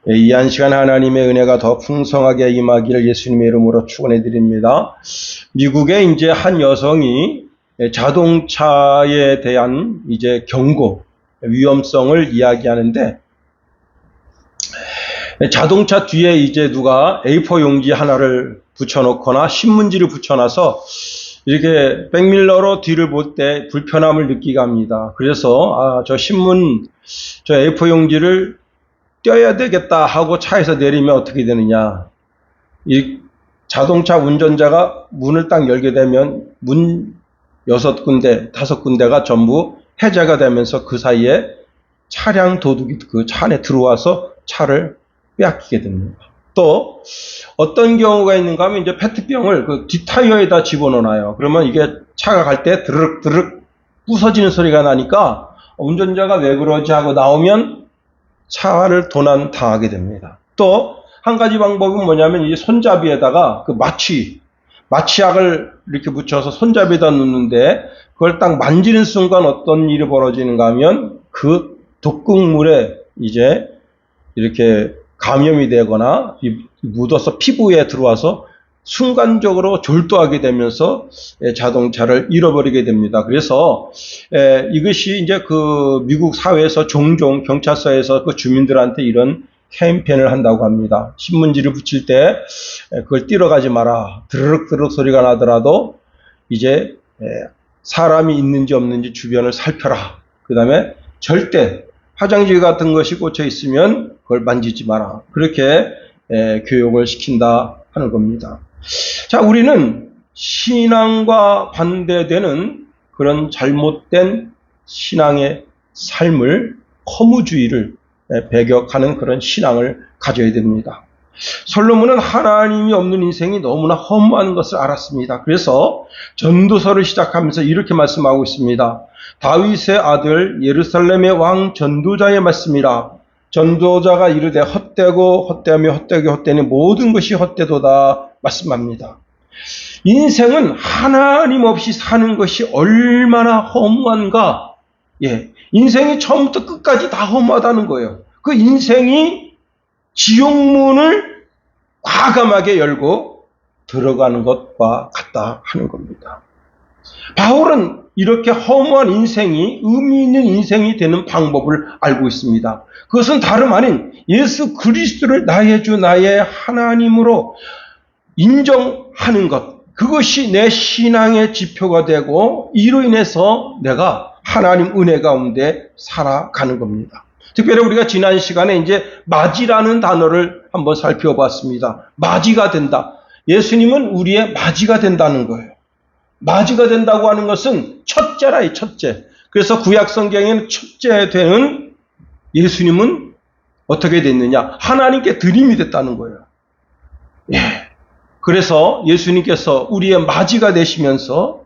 이 한 시간 하나님의 은혜가 더 풍성하게 임하기를 예수님의 이름으로 축원해 드립니다. 미국의 이제 한 여성이 자동차에 대한 이제 경고, 위험성을 이야기하는데, 자동차 뒤에 이제 누가 A4 용지 하나를 붙여놓거나 신문지를 붙여놔서 이렇게 백밀러로 뒤를 볼 때 불편함을 느끼게 합니다. 그래서 저 A4 용지를 떼야 되겠다 하고 차에서 내리면 어떻게 되느냐. 이 자동차 운전자가 문을 딱 열게 되면 문 6군데, 5군데가 전부 해제가 되면서 그 사이에 차량 도둑이 그 차 안에 들어와서 차를 빼앗기게 됩니다. 또 어떤 경우가 있는가 하면 이제 페트병을 그 뒷타이어에다 집어넣어놔요. 그러면 이게 차가 갈 때 드르륵 부서지는 소리가 나니까 운전자가 왜 그러지 하고 나오면 차를 도난 당하게 됩니다. 또 한 가지 방법은 뭐냐면 이 손잡이에다가 그 마취약을 이렇게 붙여서 손잡이에다 놓는데 그걸 딱 만지는 순간 어떤 일이 벌어지는가 하면 그 독극물에 이제 이렇게 감염이 되거나 묻어서 피부에 들어와서 순간적으로 졸도하게 되면서 자동차를 잃어버리게 됩니다. 그래서 이것이 이제 그 미국 사회에서 종종 경찰서에서 그 주민들한테 이런 캠페인을 한다고 합니다. 신문지를 붙일 때 그걸 띄러가지 마라. 드르륵 소리가 나더라도 이제 사람이 있는지 없는지 주변을 살펴라. 그 다음에 절대 화장지 같은 것이 꽂혀 있으면 그걸 만지지 마라. 그렇게 교육을 시킨다 하는 겁니다. 자, 우리는 신앙과 반대되는 그런 잘못된 신앙의 삶을 허무주의를 배격하는 그런 신앙을 가져야 됩니다. 솔로몬은 하나님이 없는 인생이 너무나 허무한 것을 알았습니다. 그래서 전도서를 시작하면서 이렇게 말씀하고 있습니다. 다윗의 아들 예루살렘의 왕 전도자의 말씀이라. 전도자가 이르되 헛되고 헛되며 헛되니 모든 것이 헛되도다 말씀합니다. 인생은 하나님 없이 사는 것이 얼마나 허무한가. 인생이 처음부터 끝까지 다 허무하다는 거예요. 그 인생이 지옥문을 과감하게 열고 들어가는 것과 같다 하는 겁니다. 바울은 이렇게 허무한 인생이 의미 있는 인생이 되는 방법을 알고 있습니다. 그것은 다름 아닌 예수 그리스도를 나의 주 나의 하나님으로 인정하는 것. 그것이 내 신앙의 지표가 되고 이로 인해서 내가 하나님 은혜 가운데 살아가는 겁니다. 특별히 우리가 지난 시간에 이제 맞이라는 단어를 한번 살펴봤습니다. 맞이가 된다. 예수님은 우리의 맞이가 된다는 거예요. 맞이가 된다고 하는 것은 첫째라, 첫째. 그래서 구약 성경에는 첫째 되는 예수님은 어떻게 됐느냐? 하나님께 드림이 됐다는 거예요. 그래서 예수님께서 우리의 맞이가 되시면서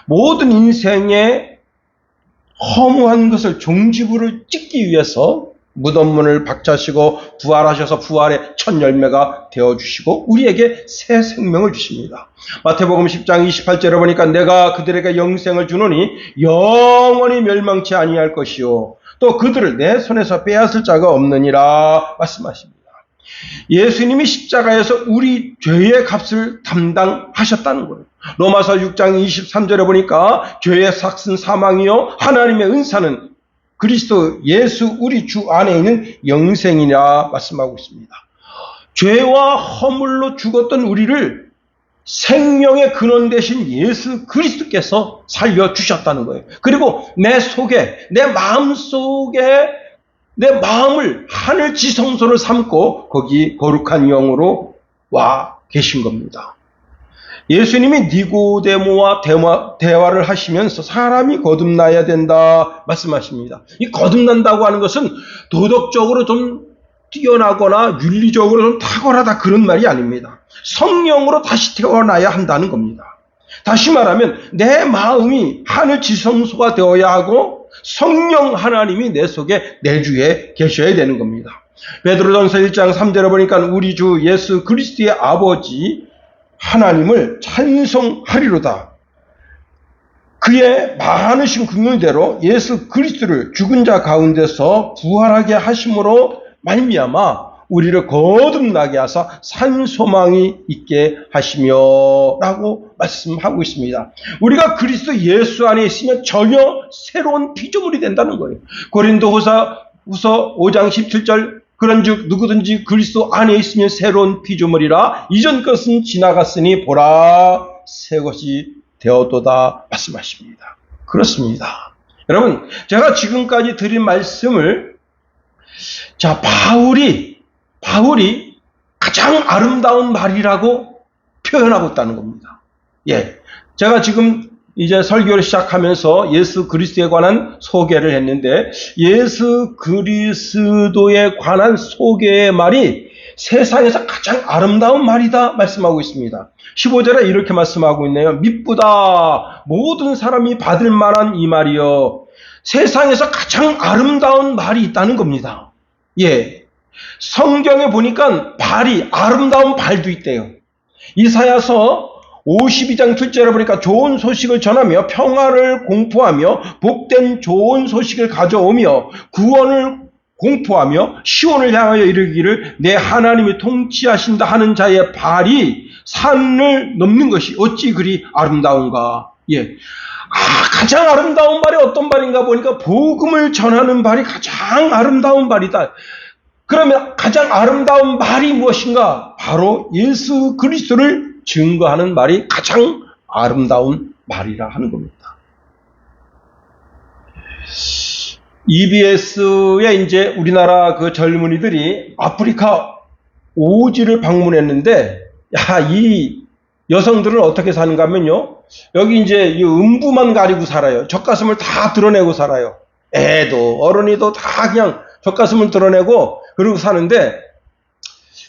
모든 인생의 허무한 것을 종지부를 찍기 위해서 무덤문을 박차시고 부활하셔서 부활의 첫 열매가 되어주시고 우리에게 새 생명을 주십니다. 마태복음 10장 28절에 보니까 내가 그들에게 영생을 주노니 영원히 멸망치 아니할 것이요 또 그들을 내 손에서 빼앗을 자가 없느니라 말씀하십니다. 예수님이 십자가에서 우리 죄의 값을 담당하셨다는 거예요. 로마서 6장 23절에 보니까 죄의 삭은 사망이요 하나님의 은사는 그리스도 예수 우리 주 안에 있는 영생이라 말씀하고 있습니다. 죄와 허물로 죽었던 우리를 생명의 근원 되신 예수 그리스도께서 살려주셨다는 거예요. 그리고 내 속에, 내 마음 속에 내 마음을 하늘 지성소를 삼고 거기 거룩한 영으로 와 계신 겁니다. 예수님이 니고데모와 대화를 하시면서 사람이 거듭나야 된다 말씀하십니다. 이 거듭난다고 하는 것은 도덕적으로 좀 뛰어나거나 윤리적으로 좀 탁월하다 그런 말이 아닙니다. 성령으로 다시 태어나야 한다는 겁니다. 다시 말하면 내 마음이 하늘 지성소가 되어야 하고 성령 하나님이 내 속에 내주에 계셔야 되는 겁니다. 베드로전서 1장 3절에 보니까 우리 주 예수 그리스도의 아버지 하나님을 찬송하리로다. 그의 많으신 긍휼대로 예수 그리스도를 죽은 자 가운데서 부활하게 하심으로 말미암아 우리를 거듭나게 하사 산 소망이 있게 하시며 라고 말씀하고 있습니다. 우리가 그리스도 예수 안에 있으면 전혀 새로운 피조물이 된다는 거예요. 고린도후서 5장 17절 그런즉 누구든지 그리스도 안에 있으면 새로운 피조물이라 이전 것은 지나갔으니 보라 새 것이 되었도다 말씀하십니다. 그렇습니다. 여러분, 제가 지금까지 드린 말씀을 바울이 가장 아름다운 말이라고 표현하고 있다는 겁니다. 제가 지금 이제 설교를 시작하면서 예수 그리스도에 관한 소개를 했는데 예수 그리스도에 관한 소개의 말이 세상에서 가장 아름다운 말이다 말씀하고 있습니다. 15절에 이렇게 말씀하고 있네요. 미쁘다 모든 사람이 받을 만한 이 말이요. 세상에서 가장 아름다운 말이 있다는 겁니다. 성경에 보니까 발이 아름다운 발도 있대요. 이사야서 52장 7절에 보니까 좋은 소식을 전하며 평화를 공포하며 복된 좋은 소식을 가져오며 구원을 공포하며 시온을 향하여 이르기를 내 하나님이 통치하신다 하는 자의 발이 산을 넘는 것이 어찌 그리 아름다운가. 가장 아름다운 발이 어떤 발인가 보니까 복음을 전하는 발이 가장 아름다운 발이다. 그러면 가장 아름다운 말이 무엇인가? 바로 예수 그리스도를 증거하는 말이 가장 아름다운 말이라 하는 겁니다. EBS에 이제 우리나라 그 젊은이들이 아프리카 오지를 방문했는데, 이 여성들은 어떻게 사는가 하면요. 여기 이제 이 음부만 가리고 살아요. 젖가슴을 다 드러내고 살아요. 애도 어른이도 다 그냥 젖가슴을 드러내고 그러고 사는데,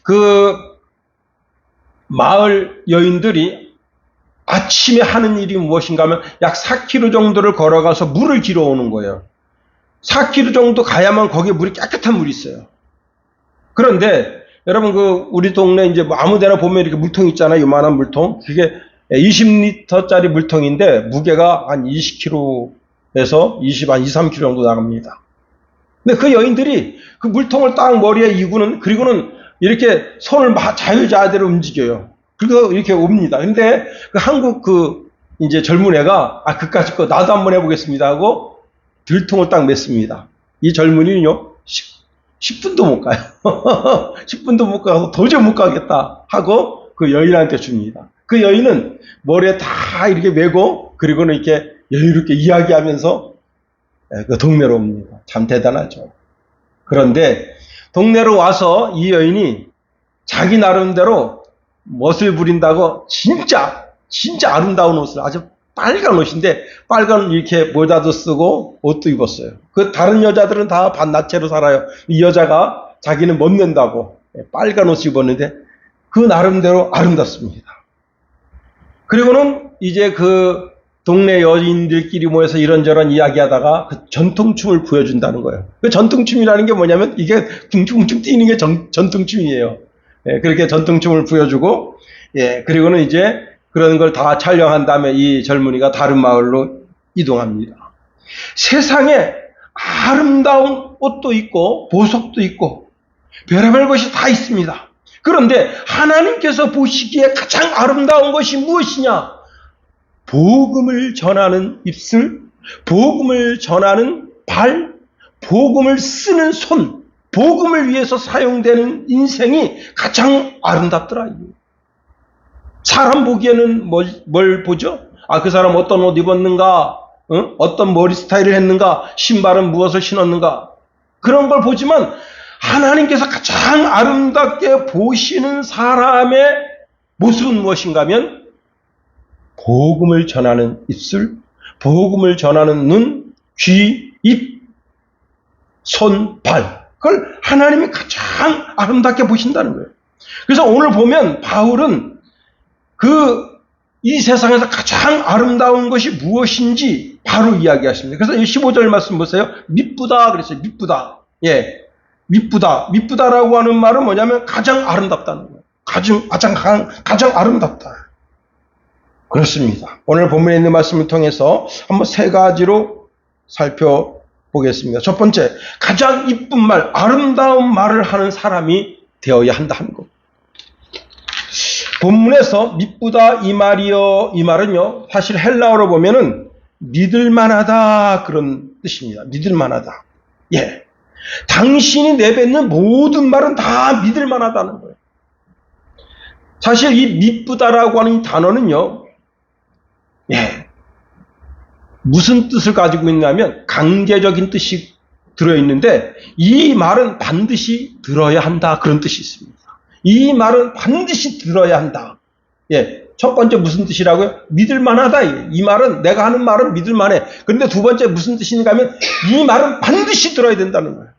그 마을 여인들이 아침에 하는 일이 무엇인가 하면 약 4km 정도를 걸어가서 물을 길어 오는 거예요. 4km 정도 가야만 거기에 물이 깨끗한 물이 있어요. 그런데 여러분 우리 동네 이제 아무 데나 보면 이렇게 물통 있잖아요. 요만한 물통. 그게 20리터짜리 물통인데 무게가 한 20kg에서 23kg 정도 나갑니다. 근데 그 여인들이 그 물통을 딱 머리에 이고는, 그리고는 이렇게 손을 자유자재로 움직여요. 그리고 이렇게 옵니다. 근데 한국 이제 젊은 애가 그까짓 거 나도 한번 해보겠습니다 하고 들통을 딱 맸습니다. 이 젊은이는요 10분도 못 가요. 10분도 못 가고 도저히 못 가겠다 하고 그 여인한테 줍니다. 그 여인은 머리에 다 이렇게 메고 그리고는 이렇게 여유롭게 이야기하면서 그 동네로 옵니다. 참 대단하죠. 그런데 동네로 와서 이 여인이 자기 나름대로 멋을 부린다고 진짜 아름다운 옷을, 아주 빨간 옷인데 빨간 이렇게 모자도 쓰고 옷도 입었어요. 그 다른 여자들은 다 반나체로 살아요. 이 여자가 자기는 멋낸다고 빨간 옷을 입었는데 그 나름대로 아름답습니다. 그리고는 이제 그 동네 여인들끼리 모여서 이런저런 이야기하다가 그 전통춤을 보여준다는 거예요. 그 전통춤이라는 게 뭐냐면 이게 쿵충쿵충 뛰는 게 전통춤이에요. 그렇게 전통춤을 보여주고, 그리고는 이제 그런 걸 다 촬영한 다음에 이 젊은이가 다른 마을로 이동합니다. 세상에 아름다운 옷도 있고 보석도 있고 별의별 것이 다 있습니다. 그런데 하나님께서 보시기에 가장 아름다운 것이 무엇이냐? 복음을 전하는 입술, 복음을 전하는 발, 복음을 쓰는 손, 복음을 위해서 사용되는 인생이 가장 아름답더라. 사람 보기에는 뭘 보죠? 그 사람 어떤 옷 입었는가? 어떤 머리 스타일을 했는가? 신발은 무엇을 신었는가? 그런 걸 보지만 하나님께서 가장 아름답게 보시는 사람의 모습은 무엇인가 하면 복음을 전하는 입술, 복음을 전하는 눈, 귀, 입, 손, 발. 그걸 하나님이 가장 아름답게 보신다는 거예요. 그래서 오늘 보면 바울은 이 세상에서 가장 아름다운 것이 무엇인지 바로 이야기하십니다. 그래서 15절 말씀 보세요. 미쁘다 그랬어요. 미쁘다. 미쁘다. 미쁘다라고 하는 말은 뭐냐면 가장 아름답다는 거예요. 가장 아름답다. 그렇습니다. 오늘 본문에 있는 말씀을 통해서 한번 세 가지로 살펴보겠습니다. 첫 번째, 가장 이쁜 말, 아름다운 말을 하는 사람이 되어야 한다 하는 것. 본문에서 믿부다 이 말이요, 이 말은요, 사실 헬라어로 보면은 믿을만하다 그런 뜻입니다. 믿을만하다. 예, 당신이 내뱉는 모든 말은 다 믿을만하다는 거예요. 사실 이 믿부다라고 하는 이 단어는요, 예, 무슨 뜻을 가지고 있냐면 강제적인 뜻이 들어있는데 이 말은 반드시 들어야 한다 그런 뜻이 있습니다. 이 말은 반드시 들어야 한다. 예, 첫 번째 무슨 뜻이라고요? 믿을만하다. 이 말은 내가 하는 말은 믿을만해. 그런데 두 번째 무슨 뜻인가 하면 이 말은 반드시 들어야 된다는 거예요.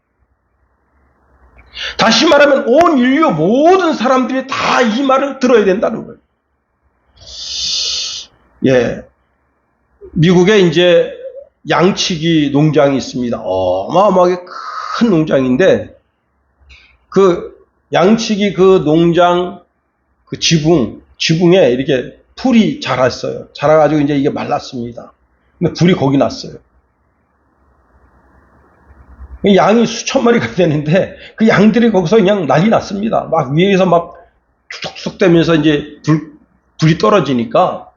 다시 말하면 온 인류 모든 사람들이 다 이 말을 들어야 된다는 거예요. 예, 미국에 이제 양치기 농장이 있습니다. 어마어마하게 큰 농장인데 그 양치기 그 농장 그 지붕에 이렇게 풀이 자랐어요. 자라가지고 이제 이게 말랐습니다. 근데 불이 거기 났어요. 양이 수천 마리가 되는데 그 양들이 거기서 그냥 난리 났습니다. 막 위에서 막 툭툭 대면서 이제 불이 떨어지니까,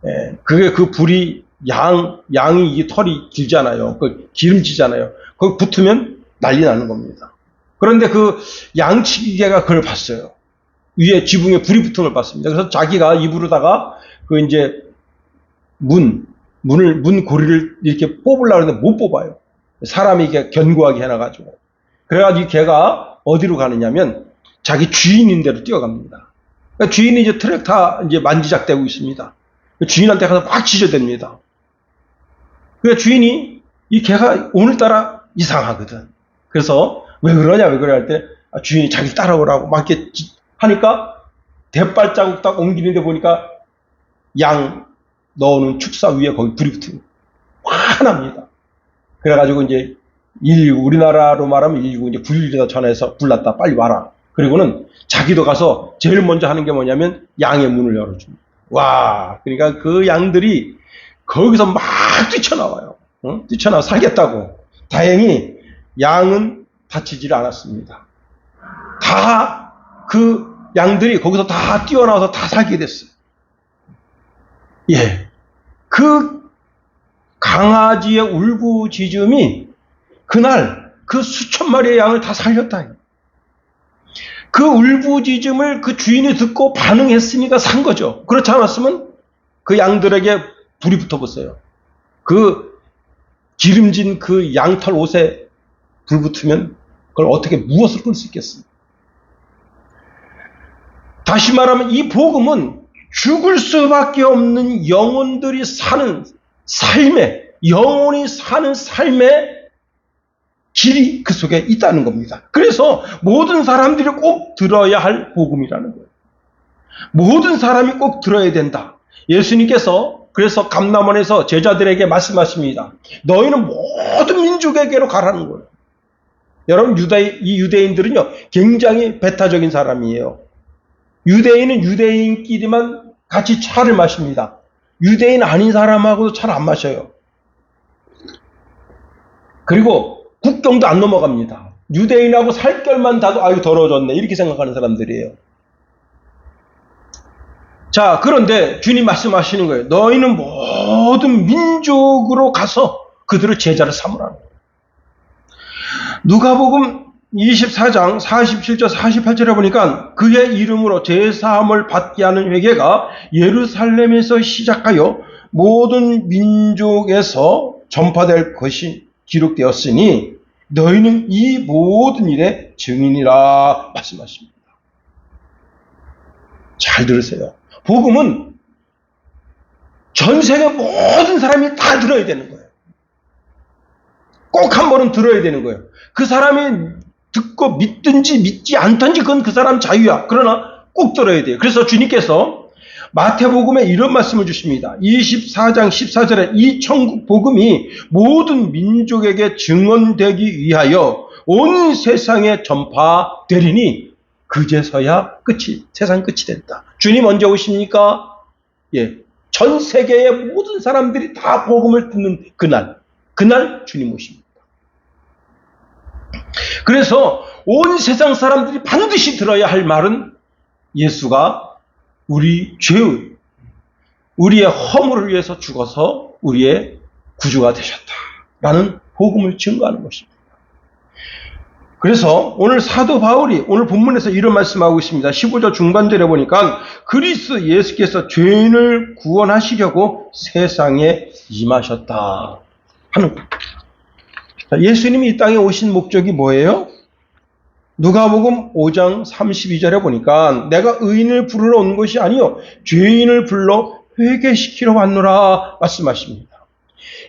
예, 그게 그 불이 양이 이게 털이 길잖아요. 그 기름지잖아요. 거기 붙으면 난리 나는 겁니다. 그런데 그 양치기개가 그걸 봤어요. 위에 지붕에 불이 붙은 걸 봤습니다. 그래서 자기가 입으로다가 그 이제 문 고리를 이렇게 뽑으려고 하는데 못 뽑아요. 사람이 이렇게 견고하게 해놔가지고. 그래가지고 걔가 어디로 가느냐면 자기 주인인 대로 뛰어갑니다. 그러니까 주인이 이제 트랙터 이제 만지작대고 있습니다. 주인한테 가서 막 지저댑니다. 그러니까 주인이 이 개가 오늘따라 이상하거든. 그래서 왜 그러냐 할 때 주인이 자기 따라오라고 막 이렇게 하니까 대발자국 딱 옮기는데 보니까 양 넣어놓은 축사 위에 거기 불이 붙은 화납니다. 그래가지고 이제 119, 우리나라로 말하면 119 이제 911에다 전화해서 불났다 빨리 와라. 그리고는 자기도 가서 제일 먼저 하는 게 뭐냐면 양의 문을 열어줍니다. 와, 그러니까 그 양들이 거기서 막 뛰쳐나와요. 뛰쳐나와 살겠다고. 다행히 양은 다치질 않았습니다. 다 그 양들이 거기서 다 뛰어나와서 다 살게 됐어요. 예. 그 강아지의 울부짖음이 그날 그 수천 마리의 양을 다 살렸다. 그 울부짖음을 그 주인이 듣고 반응했으니까 산 거죠. 그렇지 않았으면 그 양들에게 불이 붙어버렸어요. 그 기름진 그 양털 옷에 불 붙으면 그걸 어떻게 무엇을 끌 수 있겠습니까? 다시 말하면 이 복음은 죽을 수밖에 없는 영혼들이 사는 삶에, 영혼이 사는 삶의 길이 그 속에 있다는 겁니다. 그래서 모든 사람들이 꼭 들어야 할 복음이라는 거예요. 모든 사람이 꼭 들어야 된다. 예수님께서 그래서 감람원에서 제자들에게 말씀하십니다. 너희는 모든 민족에게로 가라는 거예요. 여러분 이 유대인들은요 굉장히 배타적인 사람이에요. 유대인은 유대인끼리만 같이 차를 마십니다. 유대인 아닌 사람하고도 차를 안 마셔요. 그리고 국경도 안 넘어갑니다. 유대인하고 살결만 닿아도 아유 더러워졌네 이렇게 생각하는 사람들이에요. 자, 그런데 주님 말씀하시는 거예요. 너희는 모든 민족으로 가서 그들을 제자로 삼으라는 거예요. 누가복음 24장 47절 48절에 보니까 그의 이름으로 제사함을 받게 하는 회개가 예루살렘에서 시작하여 모든 민족에서 전파될 것이 기록되었으니 너희는 이 모든 일의 증인이라 말씀하십니다. 잘 들으세요. 복음은 전 세계 모든 사람이 다 들어야 되는 거예요. 꼭 한 번은 들어야 되는 거예요. 그 사람이 듣고 믿든지 믿지 않든지 그건 그 사람 자유야. 그러나 꼭 들어야 돼요. 그래서 주님께서 마태복음에 이런 말씀을 주십니다. 24장 14절에 이 천국 복음이 모든 민족에게 증언되기 위하여 온 세상에 전파되리니 그제서야 세상이 끝이 됐다. 주님 언제 오십니까? 예, 전 세계의 모든 사람들이 다 복음을 듣는 그날 주님 오십니다. 그래서 온 세상 사람들이 반드시 들어야 할 말은 예수가 우리 죄의, 우리의 허물을 위해서 죽어서 우리의 구주가 되셨다라는 복음을 증거하는 것입니다. 그래서 오늘 사도 바울이 오늘 본문에서 이런 말씀하고 있습니다. 15절 중반절에 보니까 그리스도 예수께서 죄인을 구원하시려고 세상에 임하셨다 하는 겁니다. 예수님이 이 땅에 오신 목적이 뭐예요? 누가복음 5장 32절에 보니까 내가 의인을 부르러 온 것이 아니요 죄인을 불러 회개시키러 왔노라 말씀하십니다.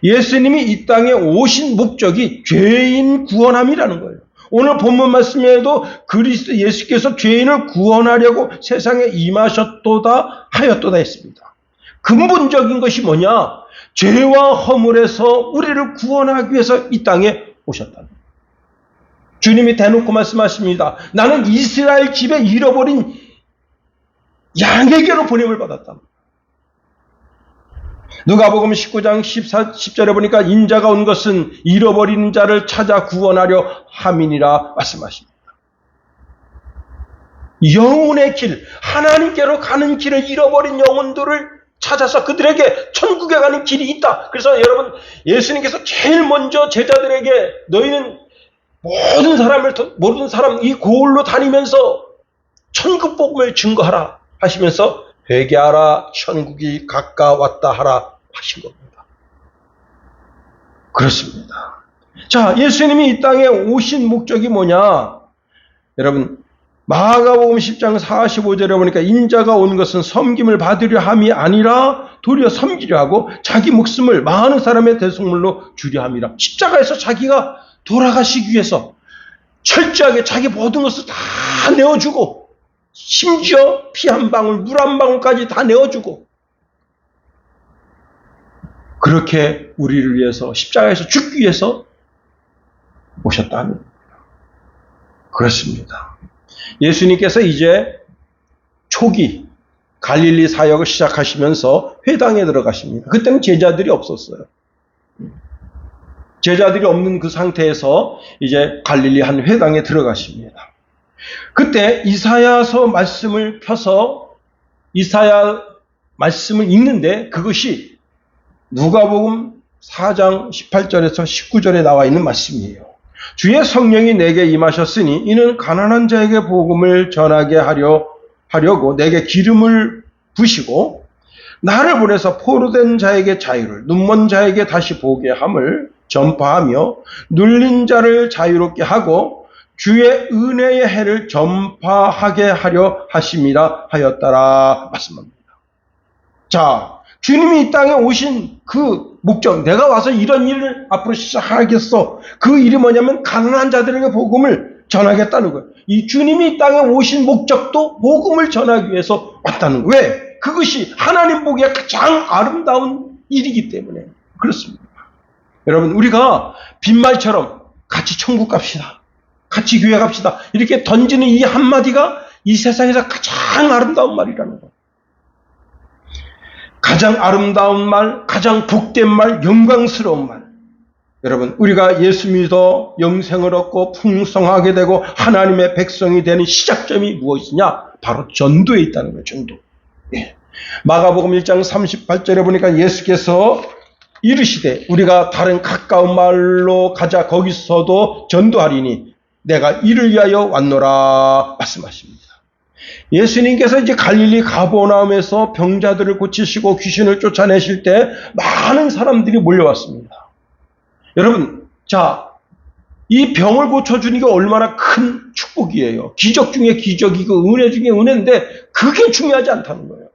예수님이 이 땅에 오신 목적이 죄인 구원함이라는 거예요. 오늘 본문 말씀에도 그리스도 예수께서 죄인을 구원하려고 세상에 임하셨도다 하였도다 했습니다. 근본적인 것이 뭐냐? 죄와 허물에서 우리를 구원하기 위해서 이 땅에 오셨다. 주님이 대놓고 말씀하십니다. 나는 이스라엘 집에 잃어버린 양에게로 보냄을 받았다. 누가복음 19장 10절에 보니까 인자가 온 것은 잃어버린 자를 찾아 구원하려 함이니라 말씀하십니다. 영혼의 길, 하나님께로 가는 길을 잃어버린 영혼들을 찾아서 그들에게 천국에 가는 길이 있다. 그래서 여러분, 예수님께서 제일 먼저 제자들에게 너희는 모든 사람 이 고을로 다니면서 천국 복음을 증거하라 하시면서 회개하라 천국이 가까웠다 하라 하신 겁니다. 그렇습니다. 자, 예수님이 이 땅에 오신 목적이 뭐냐? 여러분, 마가복음 10장 45절에 보니까 인자가 온 것은 섬김을 받으려 함이 아니라 도리어 섬기려 하고 자기 목숨을 많은 사람의 대속물로 주려 함이라. 십자가에서 자기가 돌아가시기 위해서 철저하게 자기 모든 것을 다 내어주고 심지어 피 한 방울, 물 한 방울까지 다 내어주고 그렇게 우리를 위해서 십자가에서 죽기 위해서 오셨다는 겁니다. 그렇습니다. 예수님께서 이제 초기 갈릴리 사역을 시작하시면서 회당에 들어가십니다. 그때는 제자들이 없었어요. 제자들이 없는 그 상태에서 이제 갈릴리 한 회당에 들어가십니다. 그때 이사야서 말씀을 펴서 이사야 말씀을 읽는데 그것이 누가복음 4장 18절에서 19절에 나와 있는 말씀이에요. 주의 성령이 내게 임하셨으니 이는 가난한 자에게 복음을 전하게 하려고 내게 기름을 부시고 나를 보내서 포로된 자에게 자유를 눈먼 자에게 다시 보게 함을 전파하며 눌린 자를 자유롭게 하고 주의 은혜의 해를 전파하게 하려 하심이라 하였더라 말씀합니다. 자, 주님이 이 땅에 오신 그 목적, 내가 와서 이런 일을 앞으로 시작하겠어. 그 일이 뭐냐면 가난한 자들에게 복음을 전하겠다는 거예요. 이 주님이 이 땅에 오신 목적도 복음을 전하기 위해서 왔다는 거예요. 왜? 그것이 하나님 보기에 가장 아름다운 일이기 때문에 그렇습니다. 여러분, 우리가 빈말처럼 같이 천국 갑시다. 같이 교회 갑시다. 이렇게 던지는 이 한마디가 이 세상에서 가장 아름다운 말이라는 거예요. 가장 아름다운 말, 가장 복된 말, 영광스러운 말. 여러분, 우리가 예수 믿어 영생을 얻고 풍성하게 되고 하나님의 백성이 되는 시작점이 무엇이냐? 바로 전도에 있다는 거예요. 전도. 예. 마가복음 1장 38절에 보니까 예수께서 이르시되 우리가 다른 가까운 마을로 가자 거기서도 전도하리니 내가 이를 위하여 왔노라 말씀하십니다. 예수님께서 이제 갈릴리 가버나움에서 병자들을 고치시고 귀신을 쫓아내실 때 많은 사람들이 몰려왔습니다. 여러분, 자, 이 병을 고쳐주는 게 얼마나 큰 축복이에요. 기적 중에 기적이고 은혜 중에 은혜인데 그게 중요하지 않다는 거예요.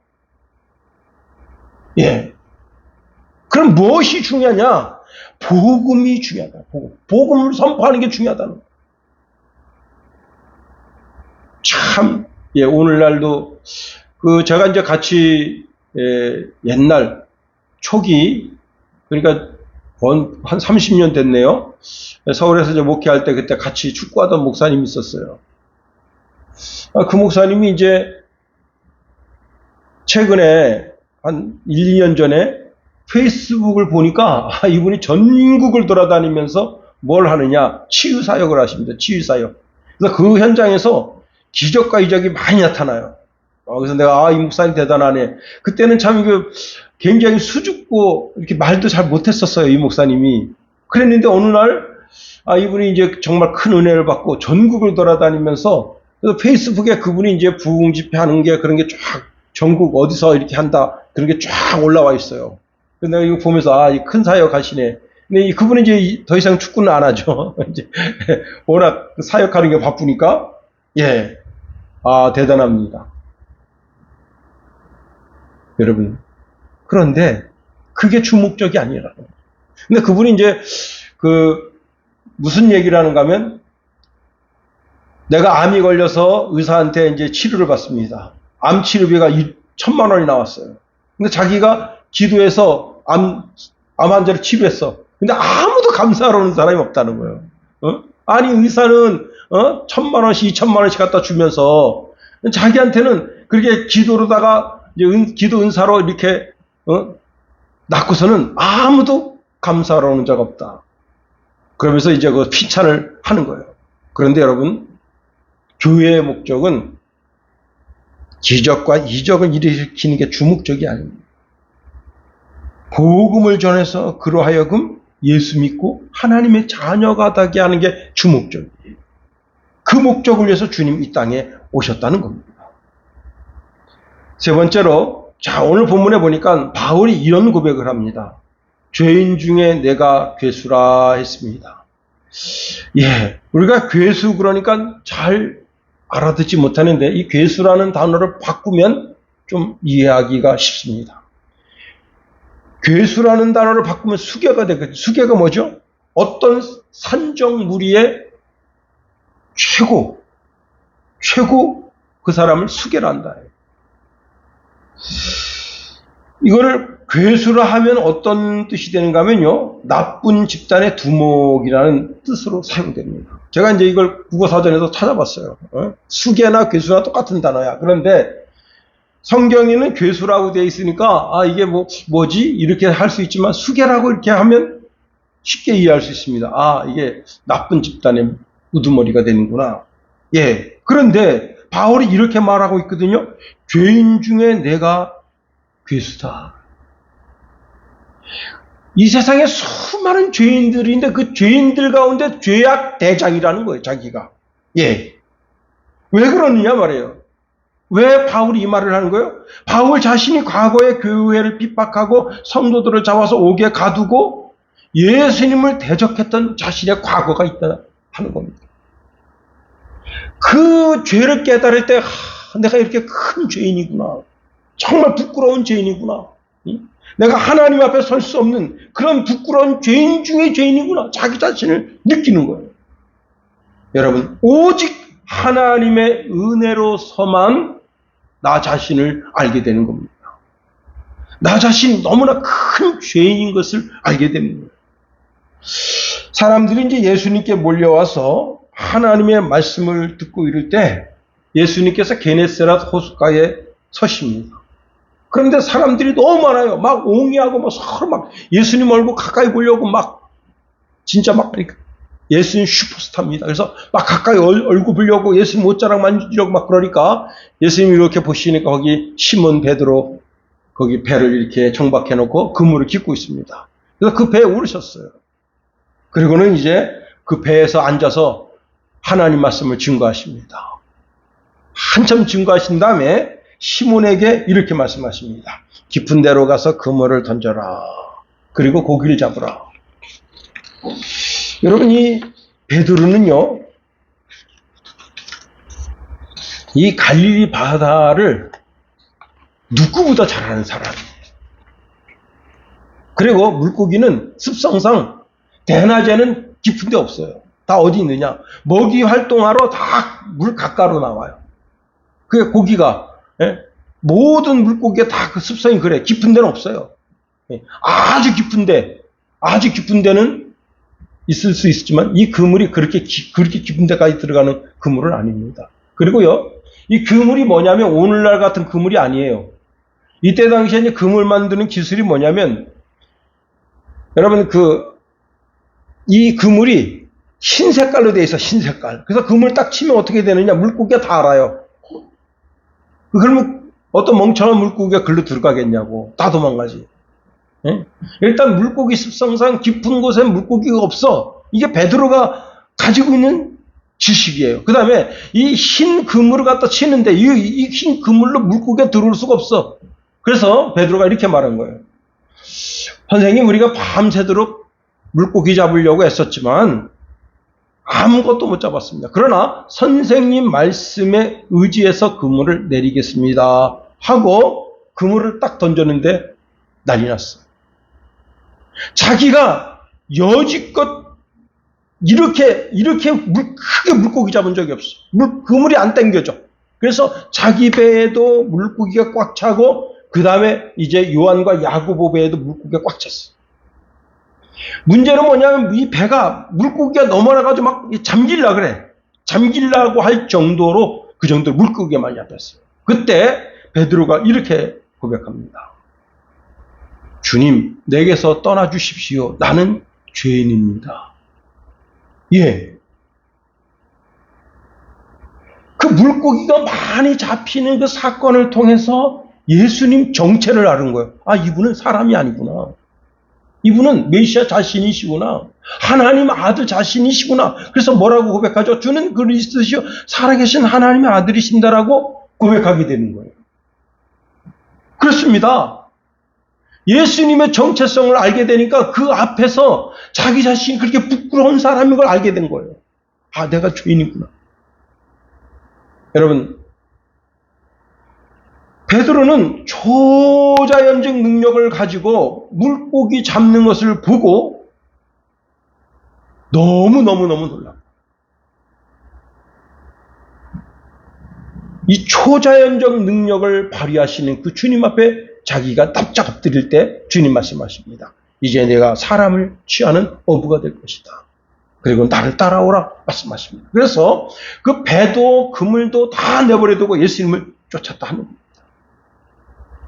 예. 그럼 무엇이 중요하냐? 복음이 중요하다. 복음을 선포하는 게 중요하다는 거예요. 참, 예, 오늘날도, 제가 이제 같이, 옛날, 초기, 그러니까, 한 30년 됐네요. 서울에서 이제 목회할 때 그때 같이 축구하던 목사님이 있었어요. 그 목사님이 이제, 최근에, 한 1, 2년 전에 페이스북을 보니까, 이분이 전국을 돌아다니면서 뭘 하느냐? 치유사역을 하십니다. 치유사역. 그래서 그 현장에서 기적과 이적이 많이 나타나요. 그래서 내가 이 목사님 대단하네. 그때는 참 굉장히 수줍고 이렇게 말도 잘 못했었어요, 이 목사님이. 그랬는데 어느 날 이분이 이제 정말 큰 은혜를 받고 전국을 돌아다니면서 그래서 페이스북에 그분이 이제 부흥 집회하는 게 그런 게 쫙 전국 어디서 이렇게 한다 그런 게 쫙 올라와 있어요. 그래서 내가 이거 보면서 이 큰 사역 하시네. 근데 그분은 이제 더 이상 축구는 안 하죠. 이제 워낙 사역하는 게 바쁘니까 대단합니다. 여러분. 그런데 그게 주목적이 아니라는 거예요. 근데 그분이 이제 무슨 얘기를 하는가 하면 내가 암이 걸려서 의사한테 이제 치료를 받습니다. 암 치료비가 1,000만 원이 나왔어요. 근데 자기가 기도해서 암 환자를 치료했어. 근데 아무도 감사하러 오는 사람이 없다는 거예요. 아니 의사는 1,000만 원씩 2,000만 원씩 갖다 주면서 자기한테는 그렇게 기도로다가 이제 기도 은사로 이렇게 낳고서는 아무도 감사하러 오는 자가 없다. 그러면서 이제 그 피찬을 하는 거예요. 그런데 여러분, 교회의 목적은 기적과 이적을 일으키는 게 주목적이 아닙니다. 복음을 전해서 그로 하여금 예수 믿고 하나님의 자녀가 되게 하는 게 주목적이에요. 그 목적을 위해서 주님 이 땅에 오셨다는 겁니다. 세 번째로, 오늘 본문에 보니까 바울이 이런 고백을 합니다. 죄인 중에 내가 괴수라 했습니다. 우리가 괴수 그러니까 잘 알아듣지 못하는데 이 괴수라는 단어를 바꾸면 좀 이해하기가 쉽습니다. 괴수라는 단어를 바꾸면 수괴가 되거든요. 수괴가 뭐죠? 어떤 산적 무리의 최고 그 사람을 수괴라 한다. 이거를 괴수라 하면 어떤 뜻이 되는가 하면요, 나쁜 집단의 두목이라는 뜻으로 사용됩니다. 제가 이제 이걸 국어사전에서 찾아봤어요. 수괴나 괴수나 똑같은 단어야. 그런데 성경에는 괴수라고 되어 있으니까 이게 뭐지? 이렇게 할 수 있지만 수괴라고 이렇게 하면 쉽게 이해할 수 있습니다. 이게 나쁜 집단의 우두머리가 되는구나. 그런데 바울이 이렇게 말하고 있거든요. 죄인 중에 내가 괴수다. 이 세상에 수많은 죄인들이 있는데 그 죄인들 가운데 죄악 대장이라는 거예요, 자기가. 왜 그러느냐 말이에요. 왜 바울이 이 말을 하는 거예요? 바울 자신이 과거에 교회를 핍박하고 성도들을 잡아서 옥에 가두고 예수님을 대적했던 자신의 과거가 있다 하는 겁니다. 그 죄를 깨달을 때 내가 이렇게 큰 죄인이구나. 정말 부끄러운 죄인이구나. 내가 하나님 앞에 설 수 없는 그런 부끄러운 죄인 중에 죄인이구나. 자기 자신을 느끼는 거예요. 여러분, 오직 하나님의 은혜로서만 나 자신을 알게 되는 겁니다. 나 자신이 너무나 큰 죄인인 것을 알게 됩니다. 사람들이 이제 예수님께 몰려와서 하나님의 말씀을 듣고 이럴 때 예수님께서 게네사렛 호숫가에 서십니다. 그런데 사람들이 너무 많아요. 막 옹이하고 서로 막 예수님 얼굴 가까이 보려고 진짜 예수님 슈퍼스타입니다. 그래서 막 가까이 얼굴 보려고 예수님 옷자락 만지려고 막 그러니까 예수님이 이렇게 보시니까 거기 시몬 베드로 거기 배를 이렇게 정박해 놓고 그물을 깃고 있습니다. 그래서 그 배에 오르셨어요. 그리고는 이제 그 배에서 앉아서 하나님 말씀을 증거하십니다. 한참 증거하신 다음에 시몬에게 이렇게 말씀하십니다. 깊은 데로 가서 그물을 던져라. 그리고 고기를 잡으라. 여러분, 이 베드로는요, 이 갈릴리 바다를 누구보다 잘 아는 사람이에요. 그리고 물고기는 습성상 대낮에는 깊은 데 없어요. 다 어디 있느냐? 먹이 활동하러 다 물 가까로 나와요. 그게 고기가, 모든 물고기가 다 그 습성이 그래. 깊은 데는 없어요. 아주 깊은 데는 있을 수 있지만 이 그물이 그렇게 깊은 데까지 들어가는 그물은 아닙니다. 그리고요, 이 그물이 뭐냐면 오늘날 같은 그물이 아니에요. 이때 당시에 이제 그물 만드는 기술이 뭐냐면, 여러분 이 그물이 흰 색깔로 돼 있어, 흰 색깔. 그래서 그물 딱 치면 어떻게 되느냐? 물고기가 다 알아요. 그러면 어떤 멍청한 물고기가 글로 들어가겠냐고. 다 도망가지. 예? 일단 물고기 습성상 깊은 곳에 물고기가 없어. 이게 베드로가 가지고 있는 지식이에요. 그 다음에 이 흰 그물을 갖다 치는데 이 흰 그물로 물고기가 들어올 수가 없어. 그래서 베드로가 이렇게 말한 거예요. 선생님, 우리가 밤새도록 물고기 잡으려고 했었지만 아무것도 못 잡았습니다. 그러나 선생님 말씀에 의지해서 그물을 내리겠습니다 하고 그물을 딱 던졌는데 난리 났어. 자기가 여지껏 이렇게 크게 물고기 잡은 적이 없어. 그물이 안 당겨져. 그래서 자기 배에도 물고기가 꽉 차고 그 다음에 이제 요한과 야고보 배에도 물고기가 꽉 찼어. 문제는 뭐냐면 이 배가 물고기가 넘어나가지고 막 잠길라 그래. 잠길라고 할 정도로 그 정도로 물고기가 많이 잡혔어요. 그때 베드로가 이렇게 고백합니다. 주님, 내게서 떠나 주십시오. 나는 죄인입니다. 예. 그 물고기가 많이 잡히는 그 사건을 통해서 예수님 정체를 알은 거예요. 아, 이분은 사람이 아니구나. 이분은 메시아 자신이시구나. 하나님 아들 자신이시구나. 그래서 뭐라고 고백하죠? 주는 그리스도시요 살아계신 하나님의 아들이신다라고 고백하게 되는 거예요. 그렇습니다. 예수님의 정체성을 알게 되니까 그 앞에서 자기 자신이 그렇게 부끄러운 사람인 걸 알게 된 거예요. 아, 내가 죄인이구나. 여러분, 베드로는 초자연적 능력을 가지고 물고기 잡는 것을 보고 너무너무 놀랐어요. 이 초자연적 능력을 발휘하시는 그 주님 앞에 자기가 납작 엎드릴 때 주님 말씀하십니다. 이제 내가 사람을 취하는 어부가 될 것이다. 그리고 나를 따라오라 말씀하십니다. 그래서 그 배도 그물도 다 내버려두고 예수님을 쫓았다 하는 겁니다.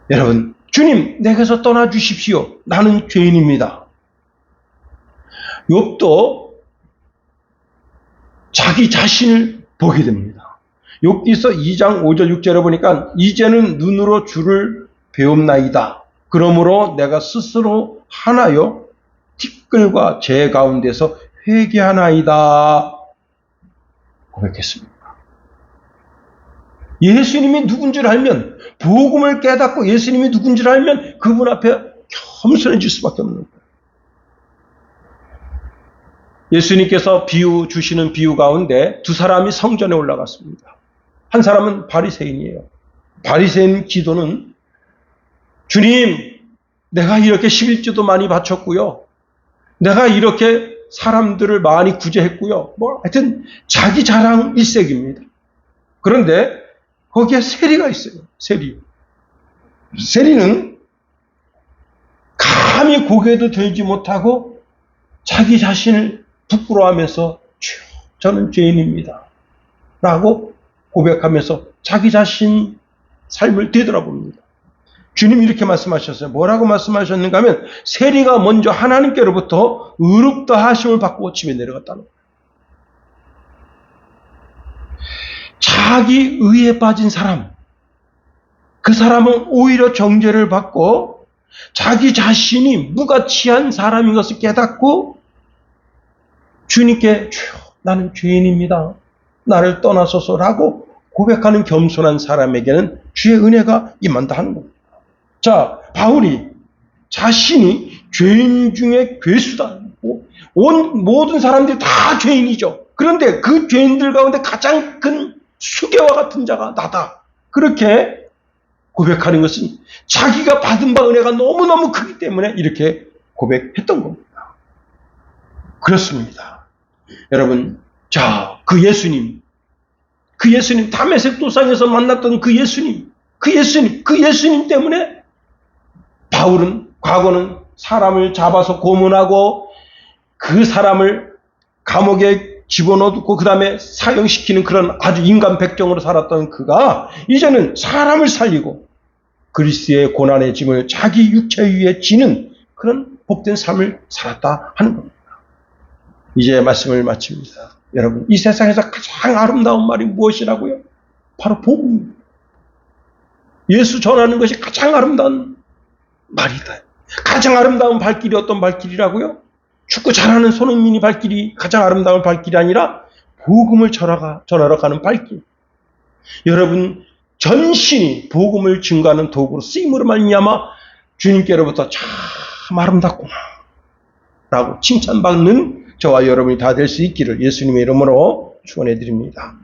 여러분, 주님 내게서 떠나 주십시오. 나는 죄인입니다. 욥도 자기 자신을 보게 됩니다. 욥기서 2장 5절 6절에 보니까 이제는 눈으로 주를 배움나이다. 그러므로 내가 스스로 하나여 티끌과 재 가운데서 회개하나이다 고백했습니다. 예수님이 누군지를 알면, 복음을 깨닫고 예수님이 누군지를 알면 그분 앞에 겸손해질 수밖에 없는 거예요. 예수님께서 주시는 비유 가운데 두 사람이 성전에 올라갔습니다. 한 사람은 바리새인이에요. 바리새인 기도는 주님, 내가 이렇게 11조도 많이 바쳤고요. 내가 이렇게 사람들을 많이 구제했고요. 하여튼 자기 자랑 일색입니다. 그런데 거기에 세리가 있어요. 세리는 감히 고개도 들지 못하고 자기 자신을 부끄러워하면서 저는 죄인입니다 라고 고백하면서 자기 자신 삶을 되돌아봅니다. 주님이 이렇게 말씀하셨어요. 뭐라고 말씀하셨는가 하면 세리가 먼저 하나님께로부터 의롭다 하심을 받고 집에 내려갔다는 거예요. 자기 의에 빠진 사람, 그 사람은 오히려 정죄를 받고 자기 자신이 무가치한 사람인 것을 깨닫고 주님께 주여 나는 죄인입니다. 나를 떠나소서라고 고백하는 겸손한 사람에게는 주의 은혜가 임한다 하는 겁니다. 자, 바울이 자신이 죄인 중에 괴수다. 온 모든 사람들이 다 죄인이죠. 그런데 그 죄인들 가운데 가장 큰 수개와 같은 자가 나다. 그렇게 고백하는 것은 자기가 받은 바 은혜가 너무너무 크기 때문에 이렇게 고백했던 겁니다. 그렇습니다. 여러분, 자, 그 예수님 다메섹 도상에서 만났던 그 예수님 때문에 바울은 과거는 사람을 잡아서 고문하고 그 사람을 감옥에 집어넣고 그 다음에 사형시키는 그런 아주 인간 백정으로 살았던 그가 이제는 사람을 살리고 그리스도의 고난의 짐을 자기 육체 위에 지는 그런 복된 삶을 살았다 하는 겁니다. 이제 말씀을 마칩니다. 여러분, 이 세상에서 가장 아름다운 말이 무엇이라고요? 바로 복음. 예수 전하는 것이 가장 아름다운 말이다. 가장 아름다운 발길이 어떤 발길이라고요? 축구 잘하는 손흥민이 발길이 가장 아름다운 발길이 아니라 복음을 전하러 가는 발길. 여러분, 전신이 복음을 증거하는 도구로 쓰임으로 말미암아 주님께로부터 참 아름답구나 라고 칭찬받는 저와 여러분이 다 될 수 있기를 예수님의 이름으로 축원해 드립니다.